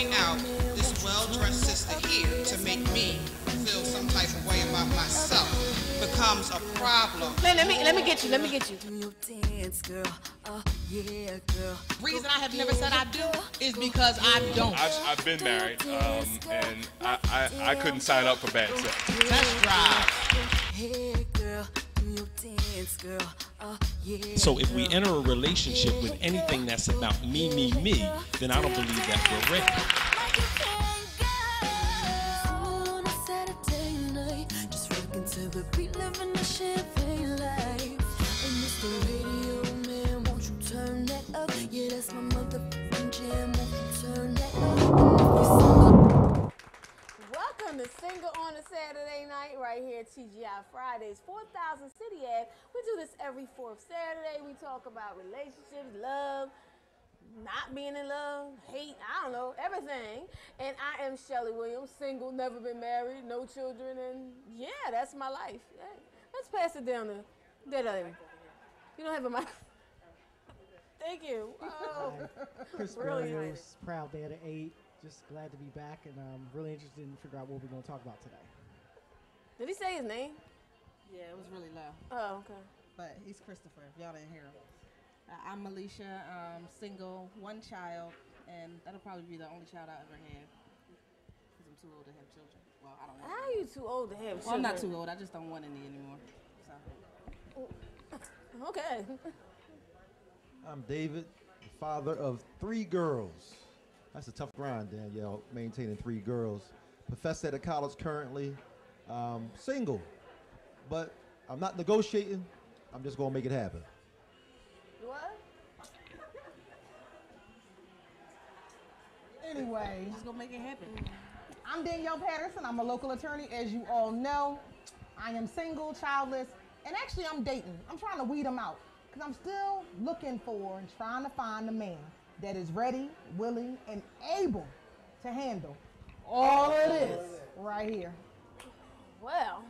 bring out this well-dressed sister here to make me feel some type of way about myself becomes a problem. Let me get you. Let me get you. Reason I have never said I do is because I don't. I've been married, and I couldn't sign up for bad sex. Let's drive. So if we enter a relationship with anything that's about me, then I don't believe that we're ready. Welcome to Single on a Saturday Night right here at TGI Fridays, 4000 City Ave. We do this every fourth Saturday. We talk about relationships, love, not being in love, hate, I don't know, everything. And I am Shelly Williams, single, never been married, no children, and yeah, that's my life. Yeah. Let's pass it down to that other. You don't have a mic. Thank you. Oh, Chris really Berrios, proud dad of 8. Just glad to be back, and I'm really interested in figure out what we're going to talk about today. Did he say his name? Yeah, it was really low. Oh, okay. But he's Christopher, if y'all didn't hear him. I'm Malisha, single, one child, and that'll probably be the only child I ever had. Because I'm too old to have children. Well, I don't know. How are you too old to have children? Well, I'm not too old. I just don't want any anymore. So. Okay. I'm David, the father of 3 girls. That's a tough grind, Danyl, maintaining 3 girls. Professor at a college currently, single, but I'm not negotiating. I'm just gonna make it happen. What? Anyway, Just gonna make it happen. I'm Danyl Patterson. I'm a local attorney, as you all know. I am single, childless, and actually I'm dating. I'm trying to weed them out because I'm still looking for and trying to find a man that is ready, willing, and able to handle all of this right here. Well,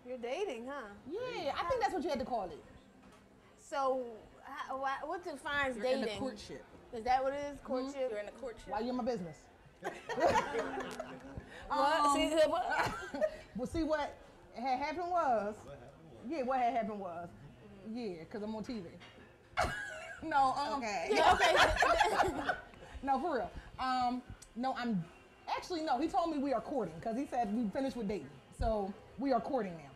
you're dating, huh? Yeah, I think that's what you had to call it. So, what defines You're dating? in a courtship. Is that what it is? Courtship? You're in a courtship. Why you in my business? What? See, what? Well, see what had happened was, what had happened was, because I'm on TV. No, Okay. Yeah, okay. No, for real. No, he told me we are courting because he said we finished with dating. So we are courting now.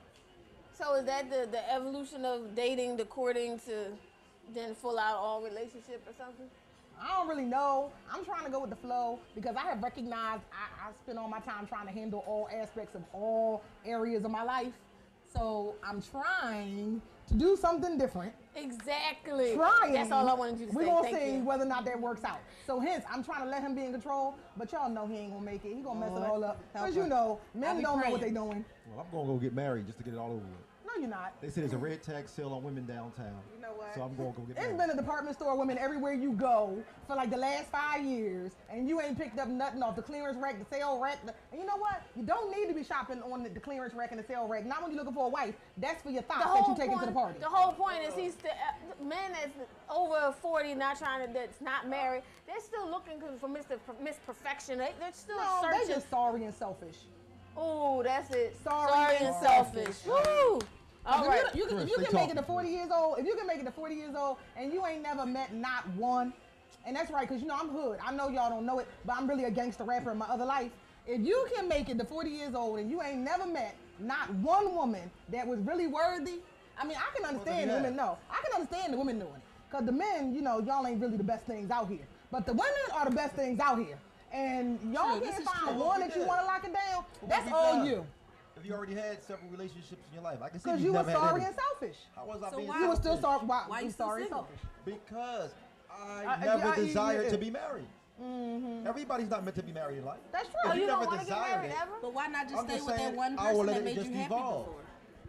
So is that the evolution of dating, the courting to then full out all relationship or something? I don't really know. I'm trying to go with the flow because I have recognized I spend all my time trying to handle all aspects of all areas of my life. So I'm trying to do something different. Exactly. Trying. That's all I wanted you to say. We're going to Thank see you. whether or not that works out. So hence, I'm trying to let him be in control, but y'all know he ain't going to make it. He going to mess it all up. Because you know, men don't know what they doing. Well, I'm gonna go get married just to get it all over with. No, you're not. They say there's a red tag sale on women downtown. You know what? So I'm gonna go get It's married. been a department store women everywhere you go for like the last 5 years, and you ain't picked up nothing off the clearance rack, the sale rack. And you know what? You don't need to be shopping on the clearance rack and the sale rack. Not when you're looking for a wife. That's for your thoughts that you take into the party. The whole point is he's men that's over 40, that's not married. They're still looking for Miss Perfection. They're still No, searching. they just sorry and selfish. Oh, that's it. Sorry and and selfish. Woo! All right. If you can make it to 40 years old, and you ain't never met not one, and that's right, because you know I'm hood. I know y'all don't know it, but I'm really a gangster rapper in my other life. If you can make it to 40 years old and you ain't never met not one woman that was really worthy, I mean, I can understand the women know. I can understand the women doing it. Because the men, you know, y'all ain't really the best things out here. But the women are the best things out here. And y'all can't find one that you want to lock it down. That's all you. If you already had several relationships in your life, I can see Because you were sorry and selfish. How was I being You were still sorry. Why you sorry and single? selfish? Because I never desired to be married. Mm-hmm. Everybody's not meant to be married in life. That's true. Oh, If you never don't want to get desired married it, ever? But why not just I'm stay just with that saying, one I will person let that it made just you happy evolve. before?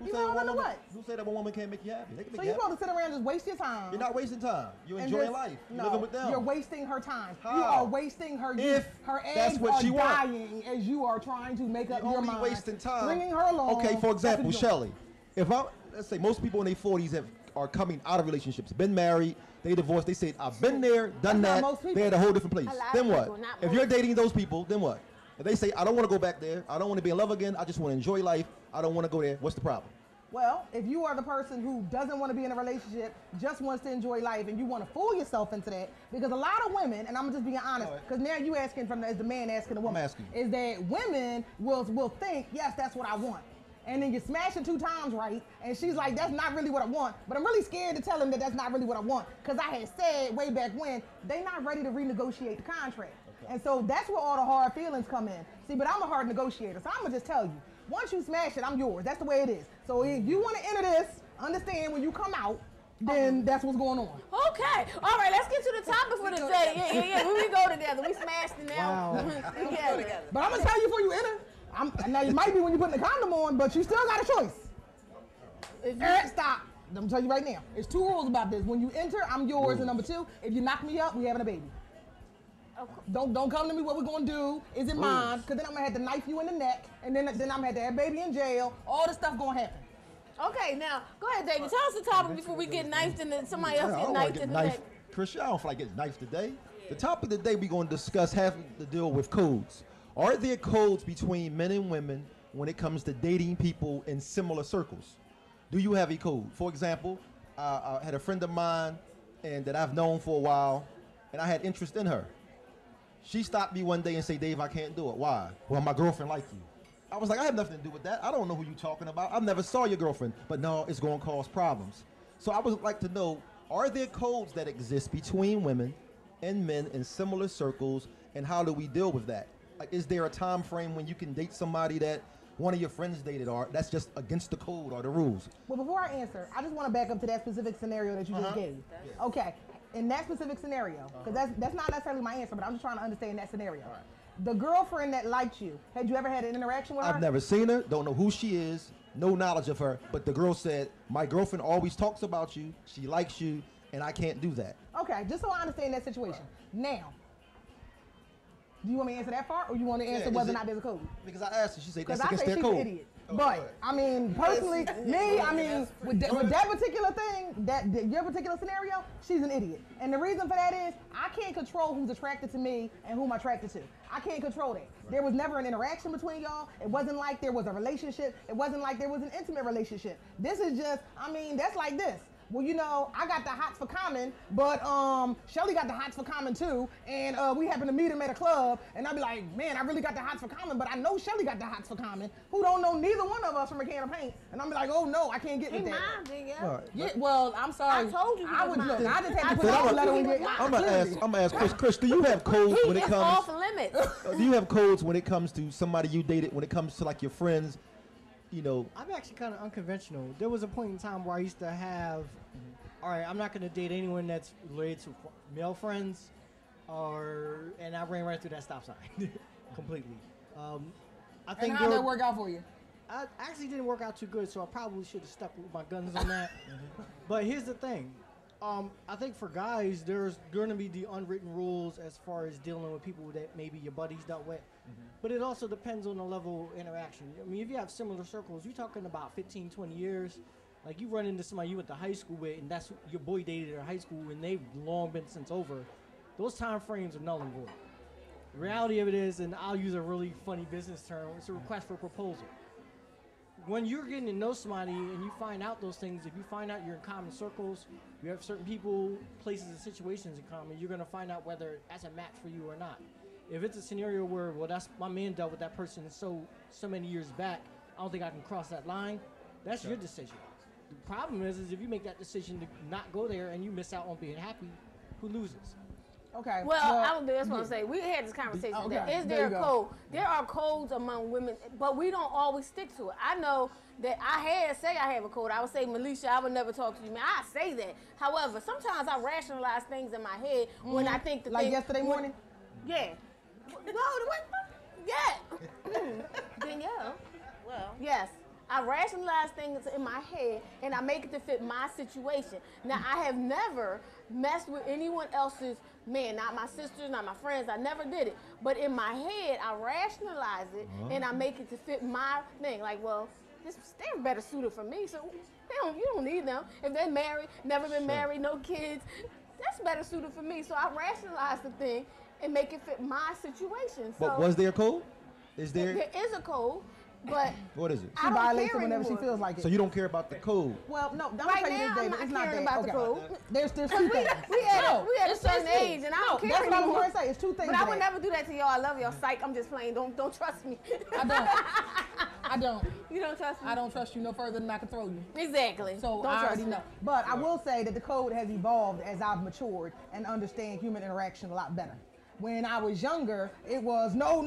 Who You said don't one wanna woman? what? Who said that one woman can't make you happy? They can make So you you're happy. supposed to sit around and just waste your time. You're not wasting time. You're and enjoying just- life. You're no, living with them. You're wasting her time. How? You are wasting her youth. If Her that's eggs what are she want. dying as you are trying to make up You're your only mind. wasting time. Bringing her along. Okay, for that's example, what you're doing. Shelly. If let's say most people in their 40s have are coming out of relationships, been married, they divorced, they said, I've been there, done That's that, not most people. they're at a whole different place. A lot Then of what? people, not If most. you're dating those people, then what? If they say, I don't want to go back there, I don't want to be in love again, I just want to enjoy life, I don't want to go there, what's the problem? Well, if you are the person who doesn't want to be in a relationship, just wants to enjoy life, and you want to fool yourself into that, because a lot of women, and I'm just being honest, because now you asking as the man asking the woman, asking. is that women will think, yes, that's what I want. And then you smash it 2 times right, and she's like, that's not really what I want, but I'm really scared to tell him that that's not really what I want, because I had said way back when, they not ready to renegotiate the contract. Okay. And so that's where all the hard feelings come in. See, but I'm a hard negotiator, so I'm going to just tell you, once you smash it, I'm yours. That's the way it is. So if you want to enter this, understand when you come out, then that's what's going on. Okay. All right, let's get to the topic for the day. Yeah. We go together. We smashed it now. Wow. Together. But I'm going to tell you before you enter, now it might be when you put the condom on, but you still got a choice. Stop. I'm going to tell you right now. There's 2 rules about this. When you enter, I'm yours. And number 2, if you knock me up, we having a baby. Okay. Don't come to me what we're gonna do. Is it mine? Because then I'm gonna have to knife you in the neck, and then I'm gonna have to have baby in jail. All this stuff gonna happen. Okay, now go ahead, David. Tell us the topic before we get knifed and then somebody else get knifed in the neck. Chris, I don't feel like getting knifed today. The topic today we're going to discuss having to deal with codes. Are there codes between men and women when it comes to dating people in similar circles? Do you have a code? For example, I had a friend of mine and that I've known for a while, and I had interest in her. She stopped me one day and said, Dave, I can't do it. Why? Well, my girlfriend like you. I was like, I have nothing to do with that. I don't know who you're talking about. I've never saw your girlfriend. But no, it's going to cause problems. So I would like to know, are there codes that exist between women and men in similar circles, and how do we deal with that? Like, is there a time frame when you can date somebody that one of your friends dated, or that's just against the code or the rules? Well, before I answer, I just want to back up to that specific scenario that you just gave. Yeah. Okay. In that specific scenario, because that's not necessarily my answer, but I'm just trying to understand that scenario. Right. The girlfriend that liked you, had you ever had an interaction with her? I've never seen her, don't know who she is, no knowledge of her, but the girl said, my girlfriend always talks about you, she likes you, and I can't do that. Okay, just so I understand that situation. Right. Now, do you want me to answer that part, or you want to answer whether or not there's a code? Because I asked her, she said that's I against say their she's code. An idiot. But I mean, personally, with that particular thing, your particular scenario, she's an idiot. And the reason for that is I can't control who's attracted to me and who I'm attracted to. I can't control that. There was never an interaction between y'all. It wasn't like there was a relationship. It wasn't like there was an intimate relationship. This is just, that's like this. Well, you know, I got the hots for Common, but Shelly got the hots for Common too, and we happened to meet him at a club, and I'd be like, man, I really got the hots for Common, but I know Shelly got the hots for Common, who don't know neither one of us from a can of paint, and I'm be like, oh no, I can't get with that. Yeah, well, I'm sorry. I told you. I just had to put out a letter when I'm gonna ask Chris, do you have codes when it comes? Off limits. Do you have codes when it comes to somebody you dated, when it comes to like your friends? You know, I'm actually kind of unconventional. There was a point in time where I used to have, all right, I'm not going to date anyone that's related to male friends, and I ran right through that stop sign completely. I think. And how'd that work out for you? I actually didn't work out too good, so I probably should have stuck with my guns on that. But here's the thing. I think for guys, there's going to be the unwritten rules as far as dealing with people that maybe your buddies dealt with. But it also depends on the level of interaction. I mean, if you have similar circles, you're talking about 15, 20 years. Like, you run into somebody you went to high school with, and that's your boy dated in high school, and they've long been since over. Those time frames are null and void. The reality of it is, and I'll use a really funny business term, it's a request for proposal. When you're getting to know somebody and you find out those things, if you find out you're in common circles, you have certain people, places, and situations in common, you're going to find out whether that's a match for you or not. If it's a scenario where, well, that's my man dealt with that person so many years back, I don't think I can cross that line, that's your decision. The problem is if you make that decision to not go there and you miss out on being happy, who loses? Okay. Well, that's what I'm saying. We had this conversation. Okay, Is there a code? There are codes among women, but we don't always stick to it. I know that I have a code. I would say, Malisha, I would never talk to you, man. I say that. However, sometimes I rationalize things in my head when I think the like yesterday morning? Yeah. Yeah. Danyl. Well. Yes. I rationalize things in my head, and I make it to fit my situation. Now, I have never messed with anyone else's man, not my sisters, not my friends. I never did it. But in my head, I rationalize it, and I make it to fit my thing. Like, well, they're better suited for me. So you don't need them. If they're married, never been married, no kids, that's better suited for me. So I rationalize the thing and make it fit my situation. So But was there a code? Is there? There is a code, but What is it? I She don't violates it care whenever anymore. she feels like it. So you don't care about the code? Well, no, I'm Right tell you now, this, I'm David. not It's not caring that. about the Okay. code. There's Because two things. we at a it's certain this age, and I don't care That's what I'm anymore. going to say. It's two things. But I to would that. never do that to y'all. I love y'all. Psych. I'm just playing. Don't trust me. I don't. I don't. You don't trust me? I don't trust you no further than I can throw you. Exactly. So don't I trust already me. know. But I will say that the code has evolved as I've matured and understand human interaction a lot better. When I was younger, it was no.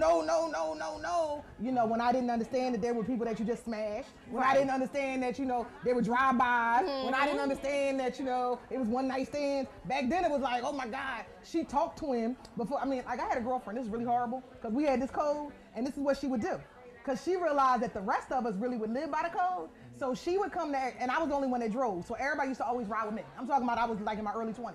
You know, when I didn't understand that there were people that you just smashed. When I didn't understand that, you know, there were drive-bys. When I didn't understand that, you know, it was one night stands. Back then it was like, oh my God, she talked to him before. I mean, like I had a girlfriend. This is really horrible because we had this code and this is what she would do. Because she realized that the rest of us really would live by the code. So she would come there, and I was the only one that drove. So everybody used to always ride with me. I'm talking about I was like in my early 20s.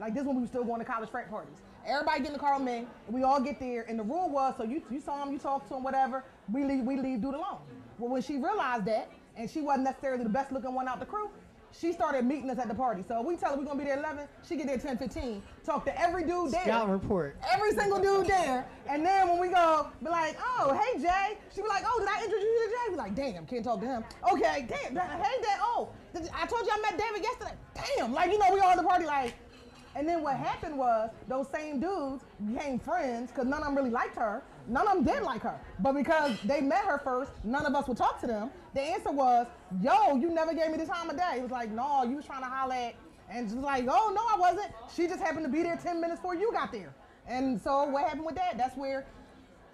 Like this when we were still going to college frat parties. Everybody get in the car with me, and we all get there. And the rule was, so you saw him, you talked to him, whatever. We leave dude alone. Well, when she realized that, and she wasn't necessarily the best looking one out the crew, she started meeting us at the party. So we tell her we're gonna be there 11. She get there 10:15. Talk to every dude there. Scout report. Every single dude there. And then when we go, be like, oh, hey Jay. She be like, oh, did I introduce you to Jay? Be like, damn, can't talk to him. Okay, damn, hey Dad. Oh, I told you I met David yesterday. Damn, like you know, we all at the party like. And then what happened was those same dudes became friends because none of them really liked her. None of them did like her. But because they met her first, none of us would talk to them. The answer was, yo, you never gave me the time of day. It was like, no, you was trying to holler at. And she was like, oh, no, I wasn't. She just happened to be there 10 minutes before you got there. And so what happened with that? That's where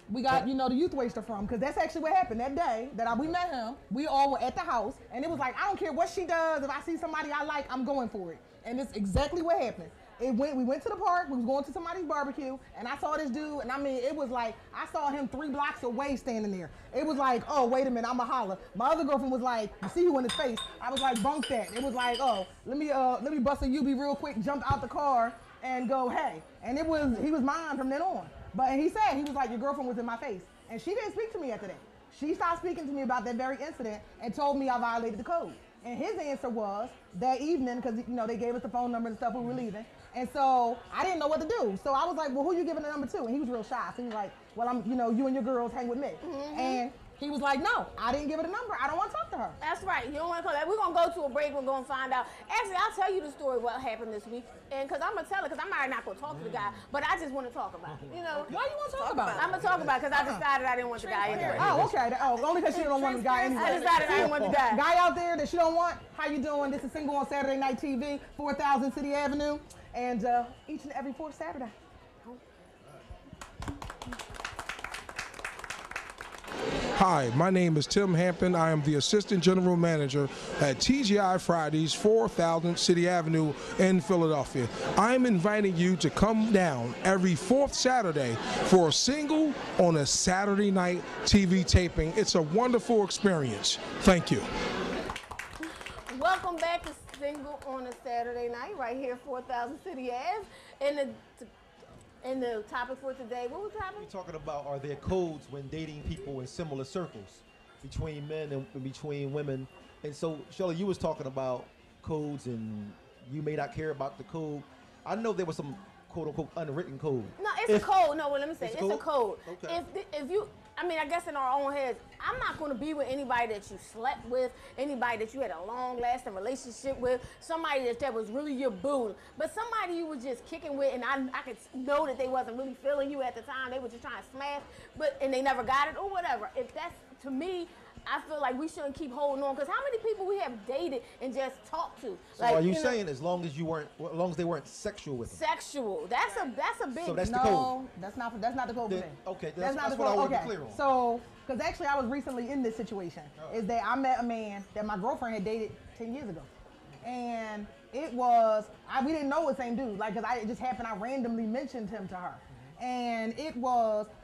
we got, you know, the youth waster from. Because that's actually what happened that day that we met him. We all were at the house. And it was like, I don't care what she does. If I see somebody I like, I'm going for it. And it's exactly what happened. We went to the park, we was going to somebody's barbecue, and I saw this dude, and I mean, it was like, I saw him 3 blocks away standing there. It was like, oh, wait a minute, I'ma holler. My other girlfriend was like, you see who in his face? I was like, bunk that. It was like, oh, let me bust a UB real quick, jump out the car, and go, hey. And he was mine from then on. But he said, he was like, your girlfriend was in my face. And she didn't speak to me after that. She stopped speaking to me about that very incident and told me I violated the code. And his answer was, that evening, because you know they gave us the phone number and stuff when we were leaving. And so I didn't know what to do. So I was like, well, who you giving the number to? And he was real shy. So he was like, well, you and your girls hang with me. And he was like, no, I didn't give her the number. I don't want to talk to her. That's right. You don't want to call that. We're going to go to a break. We're going to find out. Actually, I'll tell you the story what happened this week. And because I'm going to tell it, because I'm already not going to talk to the guy. But I just want to talk about it. You know. Why you want to talk about it? I'm going to talk about it because I decided I didn't want the guy anyway. Oh, okay. Oh, only because she don't want the guy anyway. I decided I didn't want the guy. Guy out there that she don't want, how you doing? This is Single on Saturday Night TV, 4000 City Avenue. And each and every fourth Saturday. Hi, my name is Tim Hampton. I am the Assistant General Manager at TGI Fridays, 4000 City Avenue in Philadelphia. I'm inviting you to come down every fourth Saturday for a Single on a Saturday night TV taping. It's a wonderful experience. Thank you. Welcome back to Single on a Saturday Night, right here, 4000 City Ave. And the topic for today, what was the topic? We're talking about, are there codes when dating people in similar circles between men and between women? And so, Shelly, you was talking about codes and you may not care about the code. I know there was some quote-unquote unwritten code. No, it's a code. No, well, let me say, It's it's a code. Okay. If you, I mean, I guess in our own heads, I'm not going to be with anybody that you slept with, anybody that you had a long-lasting relationship with, somebody that was really your boo, but somebody you were just kicking with, and I could know that they wasn't really feeling you at the time. They were just trying to smash, and they never got it or whatever. If that's, to me, I feel like we shouldn't keep holding on, because how many people we have dated and just talked to? So like, are you saying as long as they weren't sexual with them? Sexual. That's a big. So that's the no, code. that's not the code for me. Okay, that's not the what I code. want to Okay, be clear on. so because actually I was recently in this situation. Is that I met a man that my girlfriend had dated 10 years ago, and it was we didn't know the same dude. Like, cause it just happened. I randomly mentioned him to her. And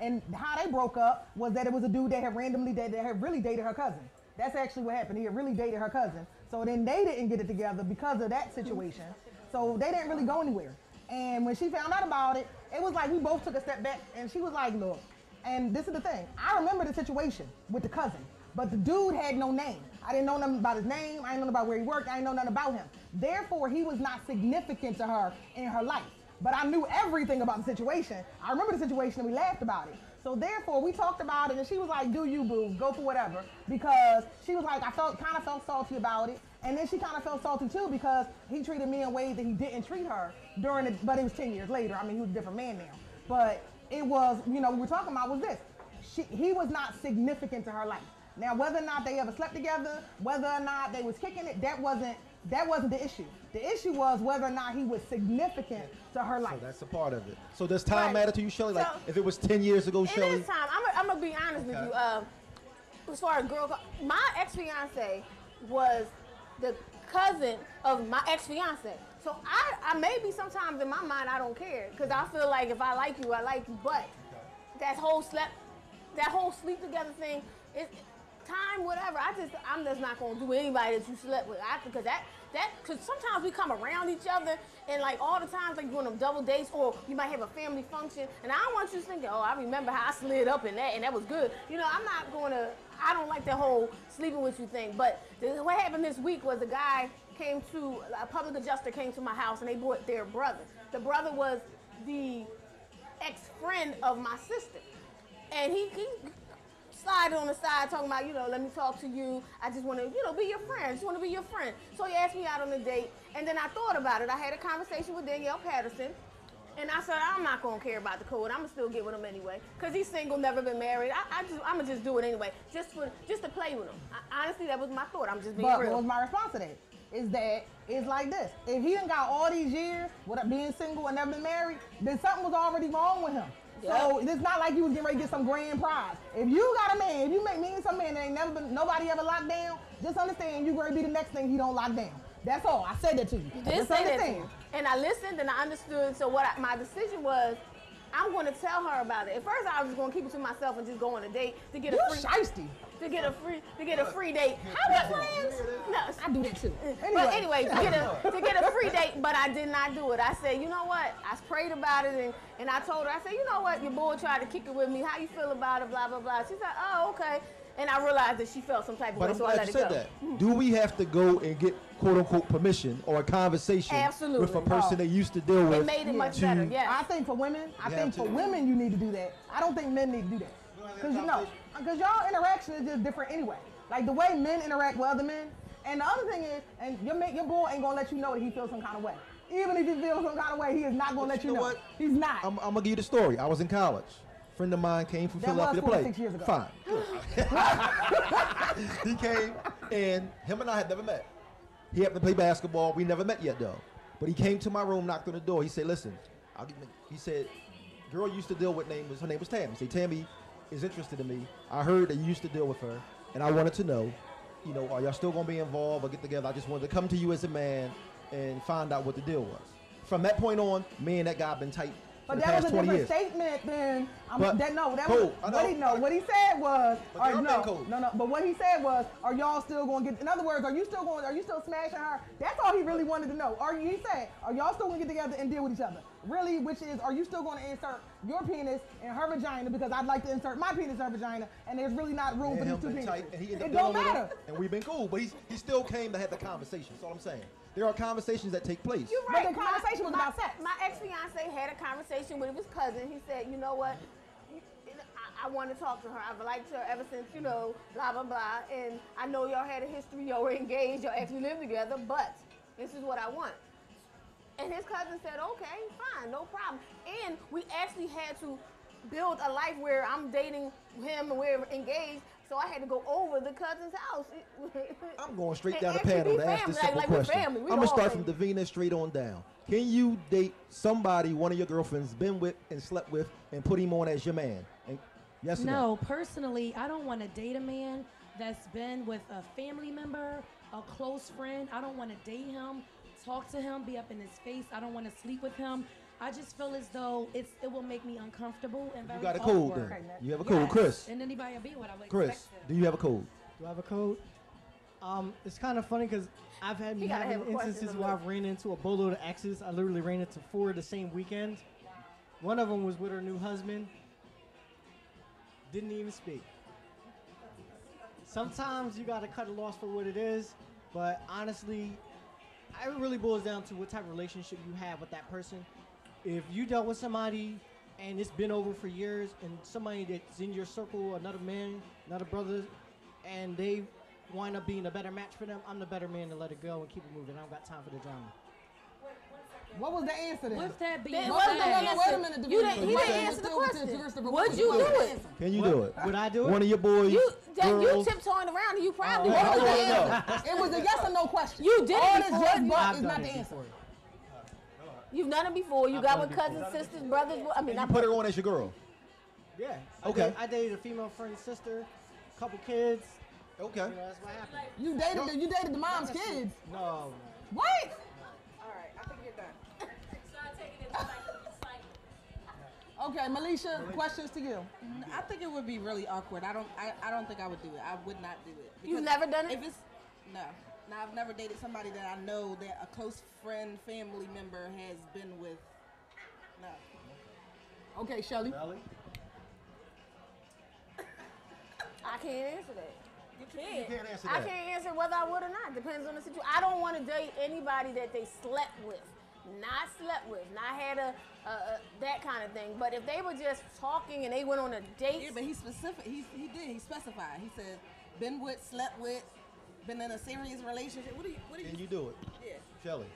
and how they broke up was that it was a dude that had really dated her cousin. That's actually what happened. He had really dated her cousin. So then they didn't get it together because of that situation. So they didn't really go anywhere. And when she found out about it, it was like we both took a step back, and she was like, look, and this is the thing. I remember the situation with the cousin. But the dude had no name. I didn't know nothing about his name. I didn't know about where he worked. I didn't know nothing about him. Therefore, he was not significant to her in her life. But I knew everything about the situation. I remember the situation and we laughed about it. So therefore, we talked about it and she was like, do you, boo, go for whatever. Because she was like, I kind of felt salty about it. And then she kind of felt salty too because he treated me in ways that he didn't treat her but it was 10 years later. I mean, he was a different man now. But it was, what we were talking about was this. He was not significant to her life. Now, whether or not they ever slept together, whether or not they was kicking it, that wasn't the issue. The issue was whether or not he was significant to her life. So that's a part of it. So does time matter to you, Shelly? Like, if it was 10 years ago, Shelly? It is time. I'm going to be honest with you. As far as my ex-fiance was the cousin of my ex-fiance. So I maybe sometimes in my mind I don't care because I feel like if I like you, I like you. But that whole sleep together thing, time, whatever. I'm just not gonna do anybody that you slept with. Because sometimes we come around each other and like all the times like you're on them double dates or you might have a family function and I don't want you thinking, oh, I remember how I slid up in that and that was good. I don't like that whole sleeping with you thing. But what happened this week was a public adjuster came to my house and they brought their brother. The brother was the ex-friend of my sister. And he slided on the side talking about, let me talk to you. I just want to, be your friend. I just want to be your friend. So he asked me out on a date. And then I thought about it. I had a conversation with Danyl Patterson. And I said, I'm not going to care about the code. I'm going to still get with him anyway. Because he's single, never been married. I'm going to just do it anyway. Just to play with him. Honestly, that was my thought. I'm just being real. But what was my response to that? Is that it's like this. If he done got all these years without being single and never been married, then something was already wrong with him. Yep. So it's not like you was getting ready to get some grand prize. If you got a man, if you make me and some man that ain't never been, nobody ever locked down, just understand you're going to be the next thing he don't lock down. That's all. I said that to you. You did say that to me. And I listened and I understood. So my decision was, I'm going to tell her about it. At first, I was just going to keep it to myself and just go on a date to get to get a free date. How we friends? No, I do that too. But anyway, to get a free date, but I did not do it. I said, you know what? I prayed about it and I told her, I said, you know what? Your boy tried to kick it with me. How you feel about it? Blah blah blah. She said, oh okay. And I realized that she felt some type of way, so I let it go. That. Do we have to go and get quote-unquote permission or a conversation with a person they used to deal with? It made it much better, yes. I think for women, you need to do that. I don't think men need to do that. Because y'all interaction is just different anyway. Like the way men interact with other men. And the other thing is, and your boy ain't going to let you know that he feels some kind of way. Even if he feels some kind of way, he is not going to let you know. What? He's not. I'm going to give you the story. I was in college. A friend of mine came from Philadelphia to play. 6 years ago. Fine. He came, and him and I had never met. He happened to play basketball. We never met yet, though. But he came to my room, knocked on the door. He said, listen, he said, girl you used to deal with, her name was Tammy. He said, Tammy is interested in me. I heard that you used to deal with her, and I wanted to know, are y'all still going to be involved or get together? I just wanted to come to you as a man and find out what the deal was. From that point on, me and that guy have been tight. But that was a different statement than what he said was but what he said was, are y'all still going to get, in other words, are you still smashing her? That's all he really wanted to know. He said, are y'all still going to get together and deal with each other? Really, which is, are you still going to insert your penis in her vagina because I'd like to insert my penis in her vagina and there's really not room for these two penises. It don't matter. And we've been cool, but he still came to have the conversation. That's all I'm saying. There are conversations that take place. You're right. But the conversation was about sex. My ex-fiance had a conversation with his cousin. He said, you know what? I want to talk to her. I've liked her ever since, blah, blah, blah. And I know y'all had a history. Y'all were engaged. Y'all actually lived together. But this is what I want. And his cousin said, okay, fine, no problem. And we actually had to build a life where I'm dating him and we're engaged. So I had to go over the cousin's house. I'm going straight down the panel to ask this simple question. I'm going to start from Davina straight on down. Can you date somebody one of your girlfriends been with and slept with and put him on as your man? And yes or no? No, personally, I don't want to date a man that's been with a family member, a close friend. I don't want to date him, talk to him, be up in his face. I don't want to sleep with him. I just feel as though it will make me uncomfortable and very awkward. You got a code then. You have a code. Yes. Chris. And anybody will be what I would Chris, expect do you have a code? Do I have a code? It's kind of funny because I've had instances where I've ran into a boatload of exes. I literally ran into 4 the same weekend. One of them was with her new husband. Didn't even speak. Sometimes you got to cut a loss for what it is, but honestly, it really boils down to what type of relationship you have with that person. If you dealt with somebody and it's been over for years, and somebody that's in your circle, another man, another brother, and they wind up being a better match for them, I'm the better man to let it go and keep it moving. I don't got time for the drama. What was the answer then? With that being Then said, what's the answer? Wait a minute, He didn't answer the question. Would you do it? Can you do it? Would I do it? One of your boys, You girls. tiptoeing around and you probably What was would. the answer? It was a yes or no question. You did All it this before. yes but I've is done not it the answer. before. You've done it before. You I've got done with it cousins, before. sisters, brothers. I mean, You not put her on as your girl. Yeah. Okay. I dated a female friend's sister, a couple kids. Okay. You know, that's what happened. You dated the mom's kids. No. What? All right, I think you're done. Okay, Malisha, questions to you. I think it would be really awkward. I don't think I would do it. I would not do it. You've Because never done it? If it's no. Now I've never dated somebody that I know that a close friend, family member has been with. No. Okay, Shelly. I can't answer that. You can't answer I that. can't answer whether I would or not. Depends on the situation. I don't want to date anybody that they slept with. Not slept with, not had a that kind of thing. But if they were just talking and they went on a date, Yeah, but he's specific. He specified. He said, been with, slept with, been in a serious relationship. What do you? Can you do it? Yeah. Shelly.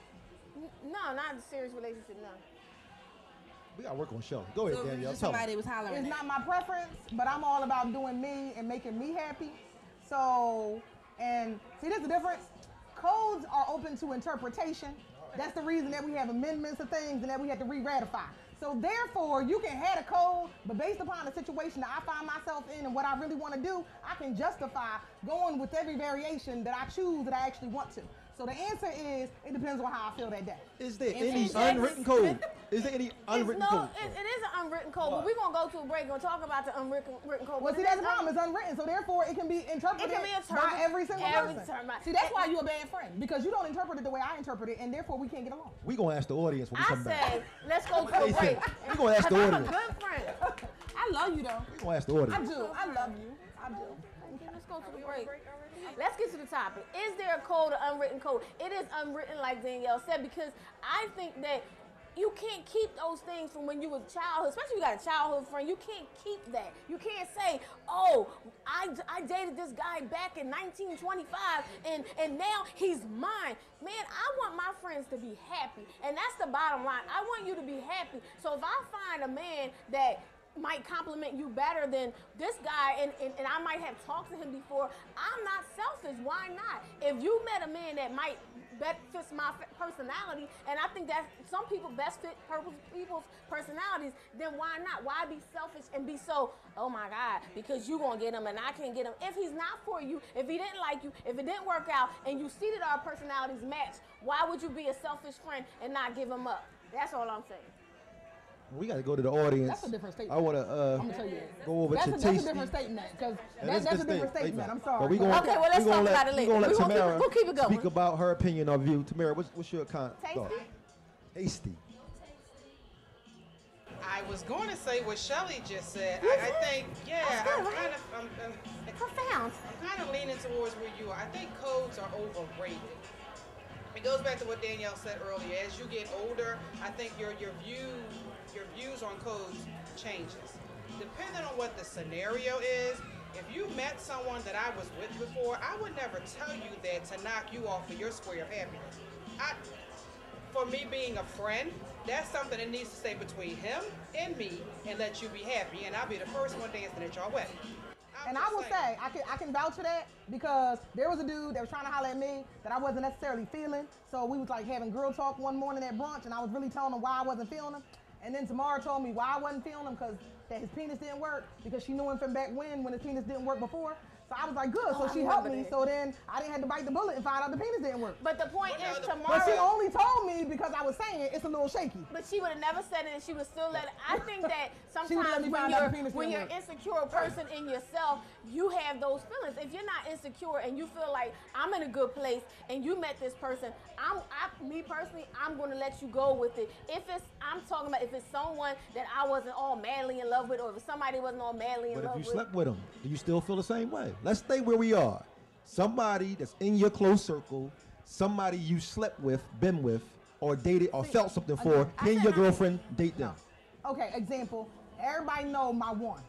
no, not a serious relationship. No. We gotta work on Shelly. Go ahead, So if it Danielle. was just Tell me. somebody was hollering. It's at. not my preference, but I'm all about doing me and making me happy. So, and see, there's the difference. Codes are open to interpretation. That's the reason that we have amendments of things and that we have to re-ratify. So therefore, you can have a code, but based upon the situation that I find myself in and what I really want to do, I can justify going with every variation that I choose that I actually want to. So the answer is, it depends on how I feel that day. Is there It's- any it's- unwritten code? Is there any unwritten code? It is an unwritten code, but we're going to go to a break and talk about the unwritten code. Well, But see, it that's is the problem. It's unwritten, so therefore it can be interpreted, It can be by interpreted every single every person. time. See, that's why you're a bad friend, because you don't interpret it the way I interpret it, and therefore we can't get along. We gonna ask the audience when we I come back. say, let's go to They a say, break. we gonna ask the 'Cause I'm a audience. good friend. I love you, though. We gonna ask the I audience. do. I love you. I do. Okay, let's go to the break. Let's get to the topic. Is there a code or unwritten code? It is unwritten, like Danielle said, because I think that you can't keep those things from when you was childhood, especially if you got a childhood friend. You can't keep that. You can't say, oh, I dated this guy back in 1925 and now he's mine. Man, I want my friends to be happy. And that's the bottom line. I want you to be happy. So if I find a man that might compliment you better than this guy and I might have talked to him before, I'm not selfish. Why not? If you met a man that might fits my personality, and I think that some people best fit people's personalities, then why not? Why be selfish and be so, oh my God, because you gonna get him and I can't get him. If he's not for you, if he didn't like you, if it didn't work out, and you see that our personalities match, why would you be a selfish friend and not give him up? That's all I'm saying. We got to go to the audience. That's a different statement. I want to I'm gonna tell you. go over That's to a Tasty. different statement, because That is that's a good different statement. I'm sorry. But we gonna, Okay, well, let's we gonna talk let, about it we later. gonna let We'll keep it- Tamara we'll keep it going. speak about her opinion of you. Tamara, what's your comment? Tasty? Tasty. I was going to say what Shelly just said. I think, yeah, That's I'm good, kind right? of, Profound. I'm kind of leaning towards where you are. I think codes are overrated. It goes back to what Danielle said earlier. As you get older, I think your views on codes changes. Depending on what the scenario is, if you met someone that I was with before, I would never tell you that to knock you off of your square of happiness. For me being a friend, that's something that needs to stay between him and me and let you be happy, and I'll be the first one dancing at your wedding. And I will say, I can vouch for that, because there was a dude that was trying to holler at me that I wasn't necessarily feeling. So we was like having girl talk one morning at brunch, and I was really telling him why I wasn't feeling him. And then Tamara told me why I wasn't feeling him, because that his penis didn't work, because she knew him from back when his penis didn't work before. So I was like, good. So I she helped remember me. that. So then I didn't have to bite the bullet and find out the penis didn't work. But the point is, But tomorrow. she only told me because I was saying it's a little shaky. But she would have never said it, and she would still let it. I think that She would let sometimes me find out the penis when didn't you're work. insecure person in yourself, you have those feelings. If you're not insecure and you feel like I'm in a good place and you met this person, me personally, I'm going to let you go with it. I'm talking about if it's someone that I wasn't all madly in love with, or if it's somebody wasn't all madly in But love if with. you slept with him, do you still feel the same way? Let's stay where we are. Somebody that's in your close circle, somebody you slept with, been with, or dated, or felt something for. Can your girlfriend date them? Okay, example. Everybody know my one.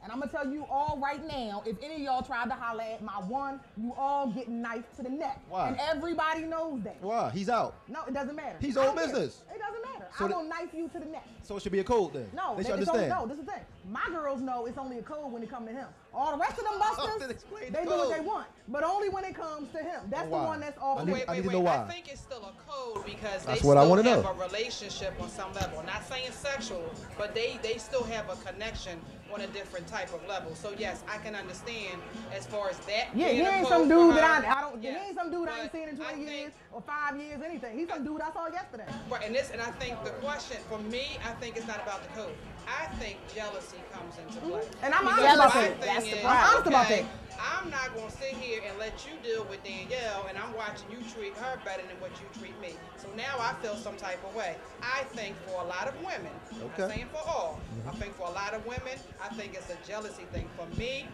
And I'm going to tell you all right now, if any of y'all tried to holler at my one, you all get knifed to the neck. Why? And everybody knows that. Why? He's out. No, it doesn't matter. He's old business. It doesn't matter. So I will knife you to the neck. So it should be a code then? No, they should understand. No, this is the thing. My girls know it's only a code when it comes to him. All the rest of them busters, they do what they want. But only when it comes to him. That's the one that's off. I need to know why. I think it's still a code because That's they what I still wanna have know. a relationship on some level. Not saying sexual, but they still have a connection on a different type of level. So yes, I can understand as far as that. Yeah, he being a ain't code some for dude her. that I don't. Yes. He ain't some dude I But ain't seen in 20 I years think- or 5 years, anything. He's some dude I saw yesterday. Right, and I think the question for me, I think it's not about the code. I think jealousy comes into play. And I'm Because honest about my that. thing That's the is, problem. I'm honest about okay, that. I'm not gonna sit here and let you deal with Danyl, and I'm watching you treat her better than what you treat me. So now I feel some type of way. I think for a lot of women, I'm not saying for all, I think for a lot of women, I think it's a jealousy thing. For me,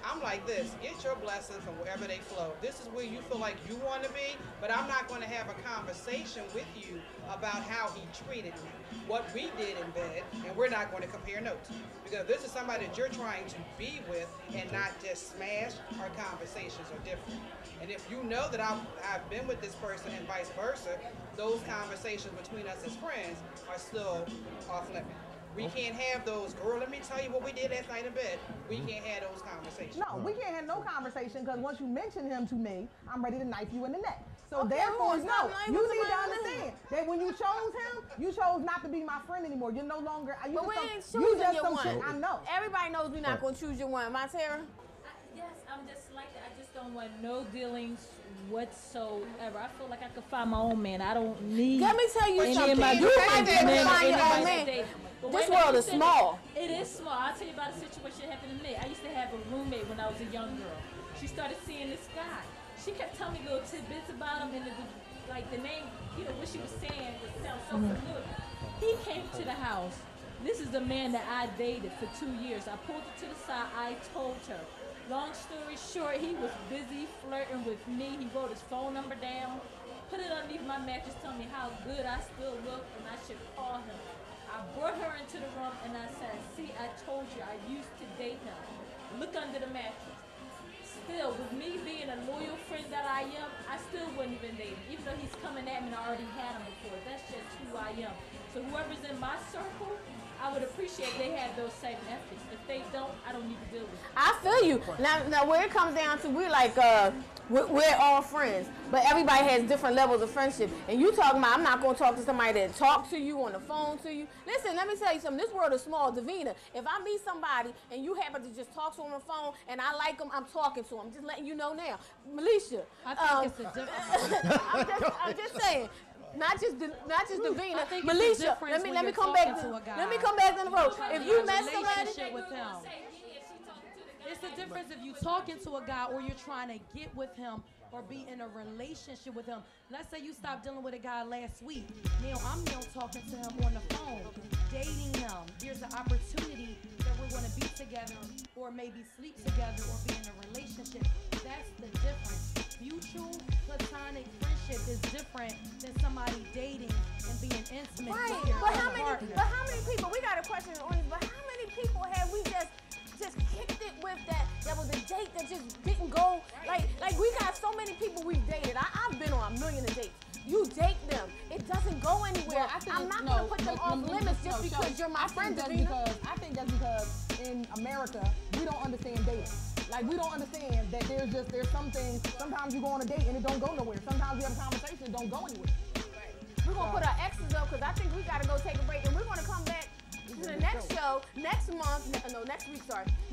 I'm like this, get your blessings from wherever they flow. This is where you feel like you want to be, but I'm not going to have a conversation with you about how he treated me, what we did in bed, and we're not going to compare notes. Because this is somebody that you're trying to be with and not just smash, our conversations are different. And if you know that I've been with this person and vice versa, those conversations between us as friends are still off limit. We can't have those, girl, let me tell you what we did last night in bed. We can't have those conversations. No, we can't have no conversation because once you mention him to me, I'm ready to knife you in the neck. So Okay, therefore, well, no, stop you knifing need to somebody understand that when you chose him, you chose not to be my friend anymore. You're no longer. You But we just ain't some- you choosing just your some one. shit I know. Everybody knows we're not going to choose your one. Am I, Tara? Yes, I'm just like that. I just don't want no dealings whatsoever. I feel like I could find my own man. I don't need. Let me tell you any something. of my You might be able to men find or your own anybody man. today. But This wait a minute, world you is said small. It is small. I'll tell you about a situation that happened to me. I used to have a roommate when I was a young girl. She started seeing this guy. She kept telling me little tidbits about him, and it was like the name, what she was saying would sound so familiar. He came to the house. This is the man that I dated for 2 years. I pulled her to the side. I told her. Long story short, he was busy flirting with me. He wrote his phone number down, put it underneath my mattress, telling me how good I still look and I should call him. I brought her into the room and I said, see, I told you I used to date him. Look under the mattress. Still, with me being a loyal friend that I am, I still wouldn't even date him. Even though he's coming at me and I already had him before. That's just who I am. So whoever's in my circle, I would appreciate they have those same ethics. If they don't, I don't need to deal with it. I feel you. Now where it comes down to, we're like, we're all friends, but everybody has different levels of friendship. And you talking about, I'm not going to talk to somebody that talks to you on the phone to you. Listen, let me tell you something. This world is small. Davina, if I meet somebody and you happen to just talk to them on the phone and I like them, I'm talking to them. Just letting you know now. Malisha. I think it's a difference. I'm just saying. Not just Davina, I think Malisha. it's a difference Let when me you're come back talking to a guy. let me come back to the road. If you a met somebody, relationship with him. It's the difference if you talking to a guy or you're trying to get with him or be in a relationship with him. Let's say you stopped dealing with a guy last week. Now I'm now talking to him on the phone, dating him. There's an opportunity that we're going to be together or maybe sleep together or be in a relationship. That's the difference. Mutual platonic friendship is different than somebody dating and being intimate right? with your But own partner. how many people? We got a question in the audience. But how many people have we just kicked it with that was a date that just didn't go? Like we got so many people we've dated. I've been on a million of dates. You date them. It doesn't go anywhere. Well, I'm not going to put them off limits just because you're my friend, Davina. I think that's because in America, we don't understand dating. Like, we don't understand that there's some things, sometimes you go on a date and it don't go nowhere. Sometimes you have a conversation, it don't go anywhere. We're going to put our X's up because I think we got to go take a break. And we're going to come back to the next show, next week,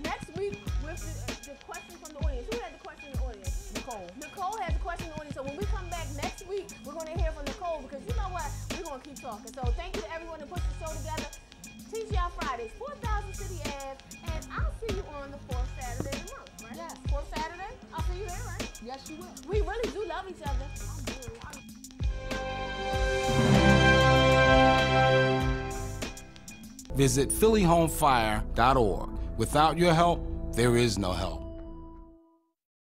Next week with the question from the audience. Who had the question in the audience? Nicole has a question in the audience. So when we come back next week, we're going to hear from Nicole because you know what? We're going to keep talking. So thank you to everyone who put the show together. TGI Fridays, 4000 City Ave, and I'll see you on the 4th Saturday of the month, right? Yes. 4th Saturday? I'll see you there, right? Yes, you will. We really do love each other. Visit PhillyHomeFire.org. Without your help, there is no help.